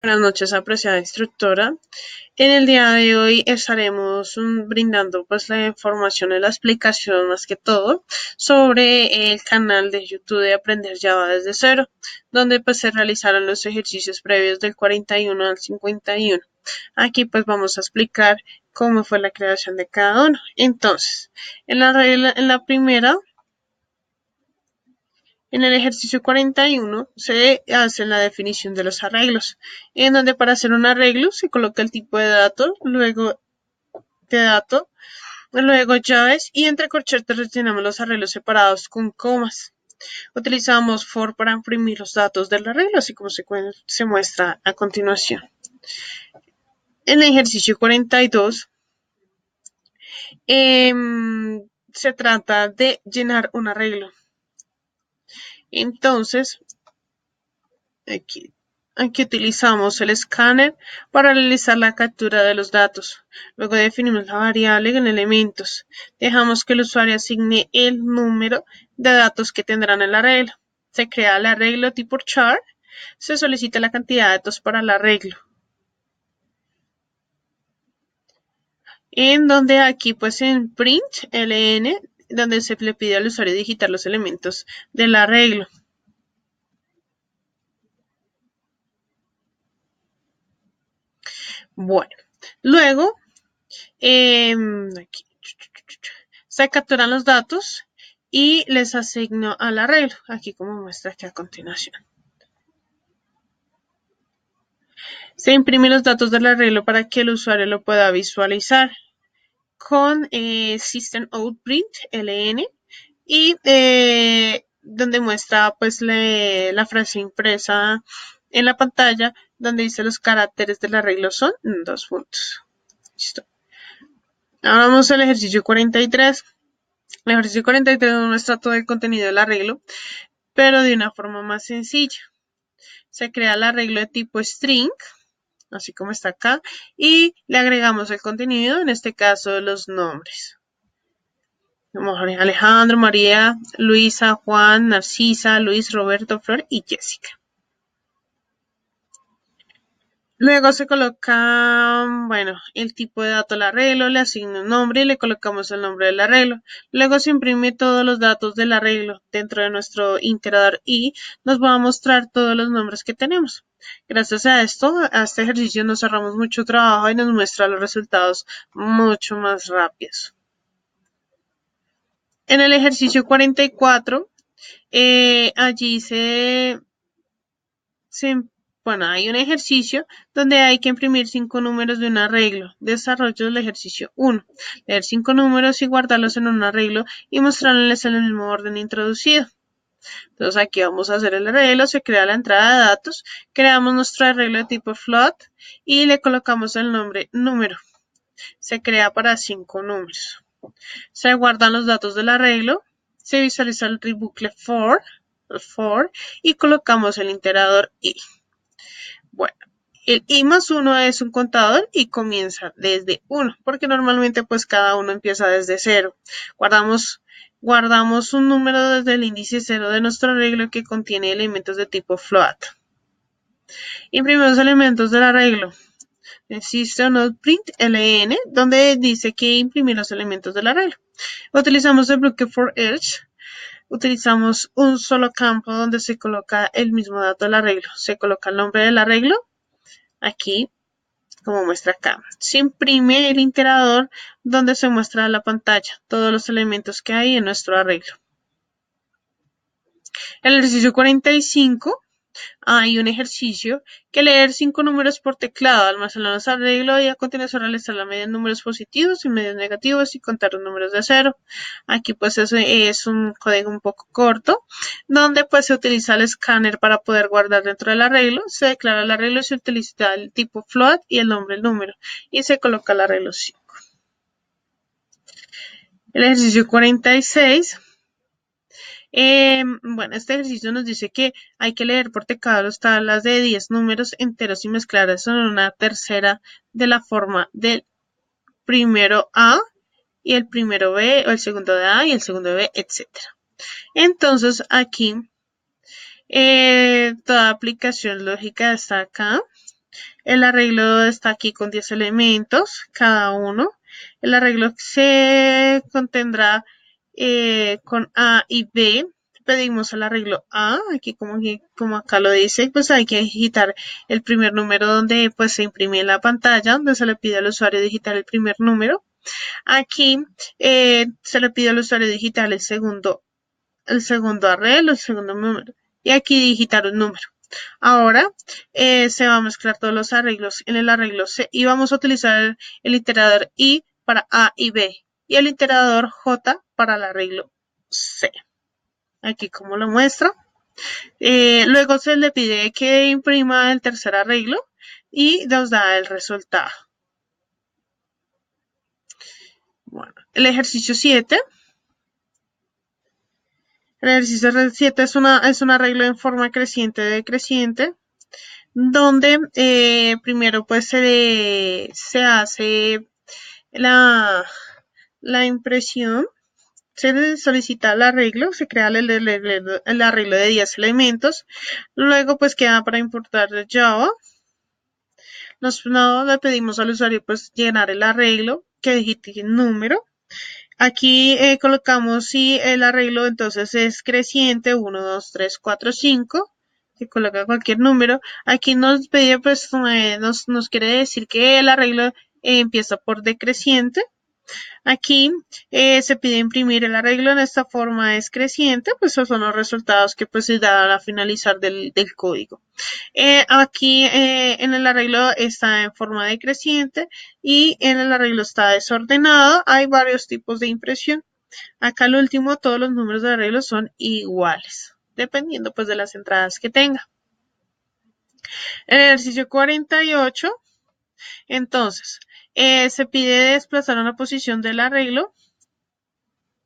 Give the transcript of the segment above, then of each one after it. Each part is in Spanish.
Buenas noches, apreciada instructora. En el día de hoy estaremos brindando pues la información y la explicación más que todo sobre el canal de YouTube de Aprender Java desde cero, donde pues se realizaron los ejercicios previos del 41 al 51. Aquí pues vamos a explicar cómo fue la creación de cada uno. Entonces, en la primera, en el ejercicio 41 se hace la definición de los arreglos, en donde para hacer un arreglo se coloca el tipo de dato, luego llaves y entre corchetes rellenamos los arreglos separados con comas. Utilizamos for para imprimir los datos del arreglo, así como se muestra a continuación. En el ejercicio 42 se trata de llenar un arreglo. Entonces, Aquí utilizamos el escáner para realizar la captura de los datos. Luego definimos la variable en elementos. Dejamos que el usuario asigne el número de datos que tendrán el arreglo. Se crea el arreglo tipo char. Se solicita la cantidad de datos para el arreglo. En donde aquí pues en print ln, donde se le pide al usuario digitar los elementos del arreglo. Bueno, luego aquí, se capturan los datos y les asigno al arreglo, aquí como muestra aquí a continuación. Se imprimen los datos del arreglo para que el usuario lo pueda visualizar con System Out Print LN y donde muestra pues la frase impresa en la pantalla donde dice los caracteres del arreglo son 2 puntos. Listo. Ahora vamos al ejercicio 43. El ejercicio 43 nos muestra todo el contenido del arreglo, pero de una forma más sencilla. Se crea el arreglo de tipo string, así como está acá, y le agregamos el contenido, en este caso los nombres. Alejandro, María, Luisa, Juan, Narcisa, Luis, Roberto, Flor y Jessica. Luego se coloca, bueno, el tipo de dato al arreglo, le asigna un nombre y le colocamos el nombre del arreglo. Luego se imprime todos los datos del arreglo dentro de nuestro integrador y nos va a mostrar todos los nombres que tenemos. Gracias a esto, a este ejercicio nos ahorramos mucho trabajo y nos muestra los resultados mucho más rápidos. En el ejercicio 44, allí bueno, hay un ejercicio donde hay que imprimir 5 números de un arreglo. Desarrollo del ejercicio 1. Leer 5 números y guardarlos en un arreglo y mostrarles en el mismo orden introducido. Entonces aquí vamos a hacer el arreglo, se crea la entrada de datos, creamos nuestro arreglo de tipo float y le colocamos el nombre número. Se crea para 5 números. Se guardan los datos del arreglo, se visualiza el bucle for y colocamos el iterador i. Bueno, el i más 1 es un contador y comienza desde 1, porque normalmente pues cada uno empieza desde 0. Guardamos un número desde el índice 0 de nuestro arreglo que contiene elementos de tipo float. Imprimimos elementos del arreglo. System Out Print LN, donde dice que imprimir los elementos del arreglo. Utilizamos el bloque for each. Utilizamos un solo campo donde se coloca el mismo dato del arreglo. Se coloca el nombre del arreglo aquí, como muestra acá. Se imprime el iterador donde se muestra la pantalla todos los elementos que hay en nuestro arreglo. El ejercicio 45 hay un ejercicio que leer 5 números por teclado, almacenar los arreglos y a continuación realizar la medida en números positivos y medios negativos y contar los números de 0. Aquí pues eso es un código un poco corto, donde pues se utiliza el escáner para poder guardar dentro del arreglo, se declara el arreglo, se utiliza el tipo float y el nombre del número y se coloca el arreglo 5. El ejercicio 46. Bueno, este ejercicio nos dice que hay que leer por teclado las tablas de 10 números enteros y mezclarlas en una tercera de la forma del primero A y el primero B, o el segundo de A y el segundo B, etc. Entonces aquí toda aplicación lógica está acá. El arreglo está aquí con 10 elementos cada uno. El arreglo se contendrá con A y B. Pedimos el arreglo A, aquí como acá lo dice, pues hay que digitar el primer número donde pues se imprime en la pantalla, donde se le pide al usuario digitar el primer número. Aquí se le pide al usuario digitar el segundo arreglo, el segundo número. Y aquí digitar un número. Ahora se va a mezclar todos los arreglos en el arreglo C y vamos a utilizar el iterador I para A y B y el iterador J para el arreglo C. Aquí como lo muestro. Luego se le pide que imprima el tercer arreglo y nos da el resultado. Bueno, el ejercicio 7. El ejercicio 7 es un arreglo en forma creciente decreciente donde primero pues se hace la impresión, se solicita el arreglo, se crea el arreglo de 10 elementos, luego pues queda para importar de Java. No le pedimos al usuario pues llenar el arreglo, que digite el número. Aquí colocamos si el arreglo entonces es creciente, 1, 2, 3, 4, 5. Se coloca cualquier número. Aquí nos pide, pues, nos quiere decir que el arreglo empieza por decreciente. Aquí se pide imprimir el arreglo en esta forma es creciente, pues esos son los resultados que pues se dan al finalizar del código. Aquí en el arreglo está en forma decreciente y en el arreglo está desordenado. Hay varios tipos de impresión. Acá al último todos los números de arreglo son iguales, dependiendo pues de las entradas que tenga. El ejercicio 48, entonces, se pide desplazar una posición del arreglo,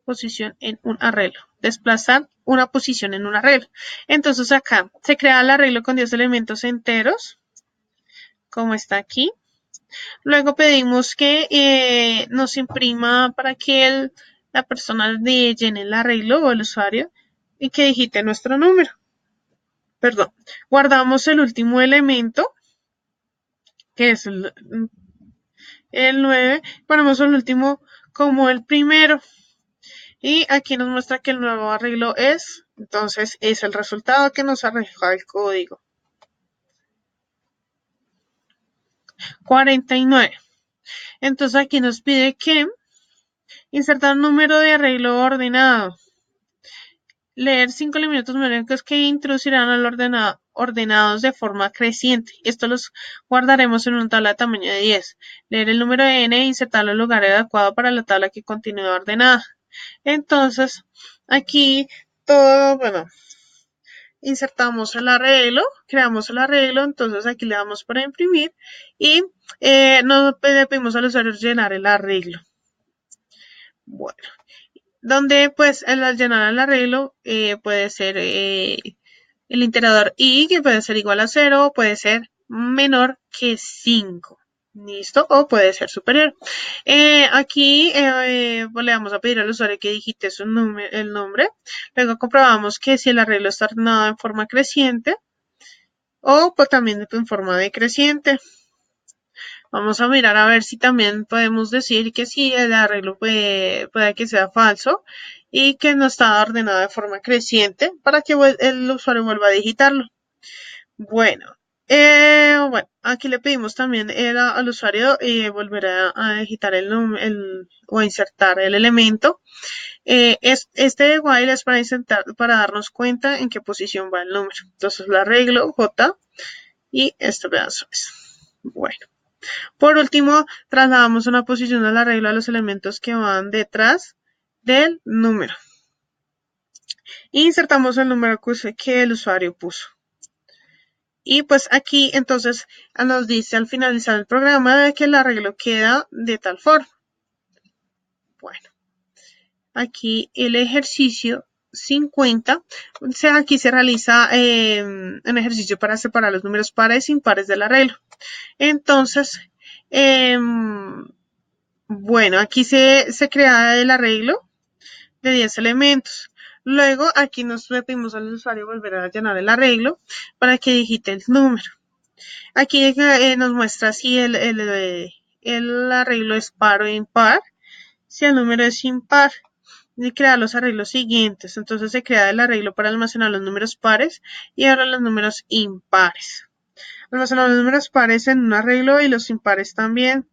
posición en un arreglo, desplazar una posición en un arreglo. Entonces acá se crea el arreglo con 10 elementos enteros, como está aquí. Luego pedimos que nos imprima para que la persona llene el arreglo o el usuario y que digite nuestro número. Perdón, guardamos el último elemento, que es el 9, ponemos el último como el primero. Y aquí nos muestra que el nuevo arreglo entonces es el resultado que nos arroja el código. 49. Entonces aquí nos pide que insertar un número de arreglo ordenado. Leer 5 elementos numéricos que introducirán al ordenado ordenados de forma creciente. Esto los guardaremos en una tabla de tamaño de 10. Leer el número de n e insertarlo en el lugar adecuado para la tabla que continúe ordenada. Entonces, aquí todo, bueno, insertamos el arreglo, creamos el arreglo, entonces aquí le damos para imprimir y nos le pedimos al usuario llenar el arreglo. Bueno, donde pues al llenar el arreglo puede ser el iterador I, que puede ser igual a 0, puede ser menor que 5. ¿Listo? O puede ser superior. Aquí pues le vamos a pedir al usuario que digite el nombre. Luego comprobamos que si el arreglo está ordenado en forma creciente o pues también en forma decreciente. Vamos a mirar a ver si también podemos decir que sí, el arreglo puede que sea falso y que no está ordenado de forma creciente para que el usuario vuelva a digitarlo. Bueno, aquí le pedimos también al usuario volver a digitar o a insertar el elemento. Este while es para darnos cuenta en qué posición va el número. Entonces lo arreglo J y este pedazo es. Bueno. Por último, trasladamos una posición del arreglo a los elementos que van detrás del número. Insertamos el número que el usuario puso. Y pues aquí entonces nos dice al finalizar el programa de que el arreglo queda de tal forma. Bueno, aquí el ejercicio 50, aquí se realiza un ejercicio para separar los números pares e impares del arreglo. Entonces, bueno, aquí se crea el arreglo de 10 elementos. Luego aquí nos pedimos al usuario volver a llenar el arreglo para que digite el número. Aquí nos muestra si el arreglo es par o impar. Si el número es impar, y crear los arreglos siguientes. Entonces se crea el arreglo para almacenar los números pares y ahora los números impares. Almacenar los números pares en un arreglo y los impares también.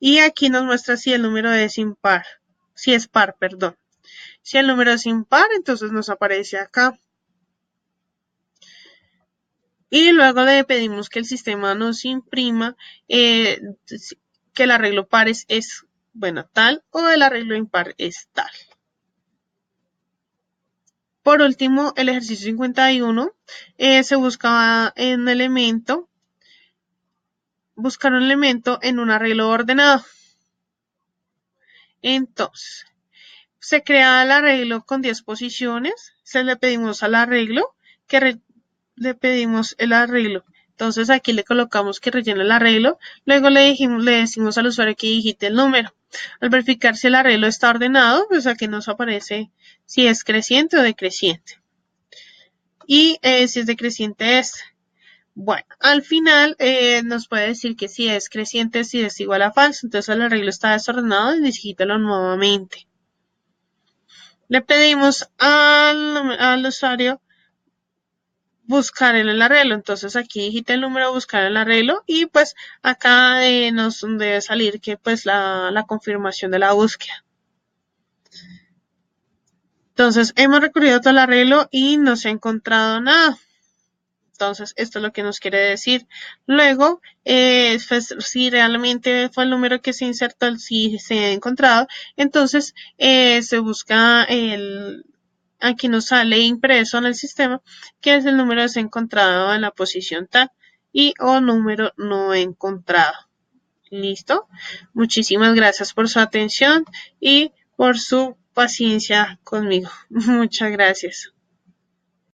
Y aquí nos muestra si el número es impar, si es par, perdón. Si el número es impar, entonces nos aparece acá. Y luego le pedimos que el sistema nos imprima que el arreglo pares es, bueno, tal o el arreglo impar es tal. Por último, el ejercicio 51 se busca un elemento, buscar un elemento en un arreglo ordenado. Entonces, se crea el arreglo con 10 posiciones, se le pedimos al arreglo que le pedimos el arreglo. Entonces aquí le colocamos que rellene el arreglo, luego le decimos al usuario que digite el número. Al verificar si el arreglo está ordenado, pues aquí nos aparece si es creciente o decreciente. Y si es decreciente es. Bueno, al final nos puede decir que si es creciente, si es igual a falso, entonces el arreglo está desordenado y digítalo nuevamente. Le pedimos al usuario buscar en el arreglo, entonces aquí digita el número, buscar el arreglo y pues acá nos debe salir que pues la confirmación de la búsqueda. Entonces hemos recorrido todo el arreglo y no se ha encontrado nada. Entonces, esto es lo que nos quiere decir. Luego, pues, si realmente fue el número que se insertó, si se ha encontrado, entonces se busca aquí nos sale impreso en el sistema, que es el número desencontrado en la posición tal y o número no encontrado. ¿Listo? Muchísimas gracias por su atención y por su paciencia conmigo. Muchas gracias.